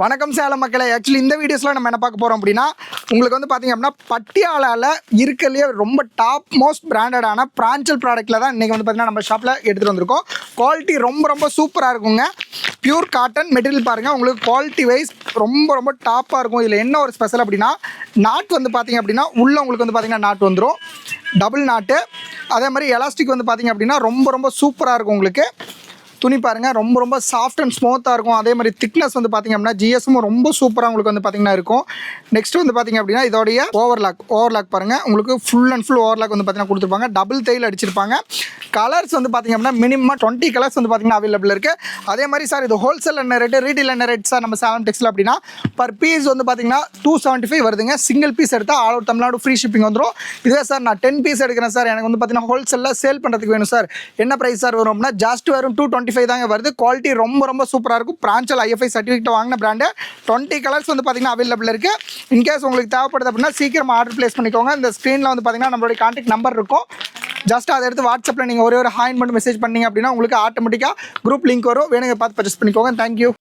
வணக்கம் சேலம் மக்களே. ஆக்சுவலி இந்த வீடியோஸில் நம்ம என்ன பார்க்க போகிறோம் அப்படின்னா, உங்களுக்கு வந்து பார்த்திங்க அப்படின்னா பட்டியாலாவில் இருக்கிறதுலே ரொம்ப டாப் மோஸ்ட் பிராண்டடான பிராஞ்சல் ப்ராடக்ட்டில் தான் இன்றைக்கி வந்து பார்த்திங்கன்னா நம்ம ஷாப்பில் எடுத்துகிட்டு வந்திருக்கோம். குவாலிட்டி ரொம்ப சூப்பராக இருக்குங்க. பியூர் காட்டன் மெட்டீரியல் பாருங்கள், உங்களுக்கு குவாலிட்டி வைஸ் ரொம்ப டாப்பாக இருக்கும். இதில் என்ன ஒரு ஸ்பெஷல் அப்படின்னா, நாட் வந்து பார்த்திங்க அப்படின்னா உள்ளே உங்களுக்கு வந்து பார்த்திங்கன்னா நாட் வந்துடும், டபுள் நாட்டு. அதே மாதிரி எலாஸ்டிக் வந்து பார்த்திங்க அப்படின்னா ரொம்ப சூப்பராக இருக்கும். உங்களுக்கு துணி பாருங்கள், ரொம்ப சாஃப்ட் அண்ட் ஸ்மூத்தாக இருக்கும். அதே மாதிரி திக்னஸ் வந்து பார்த்திங்க அப்படின்னா ஜிஎஸ்ஸும் ரொம்ப சூப்பராக உங்களுக்கு வந்து பார்த்திங்கன்னா இருக்கும். நெக்ஸ்ட் வந்து பார்த்திங்க அப்படின்னா இதோடைய ஓவர்லாக் பாருங்கள், உங்களுக்கு ஃபுல் அண்ட் ஃபுல் ஓவர்லாக் வந்து பார்த்திங்கன்னா கொடுத்துருப்பாங்க. டபுள் தையல் அடிச்சிருப்பாங்க. கலர்ஸ் வந்து பார்த்திங்க அப்படின்னா மினிமம் 20 கலர்ஸ் வந்து பார்த்திங்கன்னா அவைலபிள் இருக்குது. அதே மாதிரி சார் இது ஹோல்சேல் என்ன ரேட்டு, ரீட்டெயில் என்ன ரேட் சார் நம்ம சேலம் டெக்ஸ்டைல் அப்படின்னா பர் பீஸ் வந்து பார்த்திங்கன்னா 275 வருதுங்க. சிங்கிள் பீஸ் எடுத்தால் all over Tamil Nadu free shipping வந்துடும். இதே சார் நான் 10 பீஸ் எடுக்கிறேன் சார், எனக்கு வந்து பார்த்திங்கன்னா ஹோல்சேலில் சேல் பண்ணுறதுக்கு வேணும் சார், என்ன ப்ரைஸ் சார் வரும் அப்படின்னா ஜஸ்ட் வரும் 225 தாங்க வருது. குவாலிட்டி ரொம்ப சூப்பராக இருக்கும். பிரான்ச்சல் ஐஎஃப்ஐ சர்டிஃபிகேட் வாங்கின பிராண்டு. 20 கலர்ஸ் வந்து பார்த்திங்கன்னா அவைலபிள் இருக்குது. இன்கேஸ் உங்களுக்கு தேவைப்படுது அப்படின்னா சீக்கிரமாக ஆர்டர் ப்ளேஸ் பண்ணிக்கோங்க. இந்த ஸ்க்ரீனில் வந்து பார்த்திங்கன்னா நம்மளுடைய கான்டாக்ட் நம்பர் இருக்கும். ஜஸ்ட் அதை எடுத்து வாட்ஸ்அப்பில் நீங்கள் ஒரே ஒரு ஹாய் மட்டும் மெசேஜ் பண்ணிங்க அப்படின்னா உங்களுக்கு ஆட்டோமேட்டிக்காக குரூப் லிங்க் வரும். வேணுங்க பார்த்து பர்ச்சேஸ் பண்ணிக்கோங்க. தேங்க்யூ.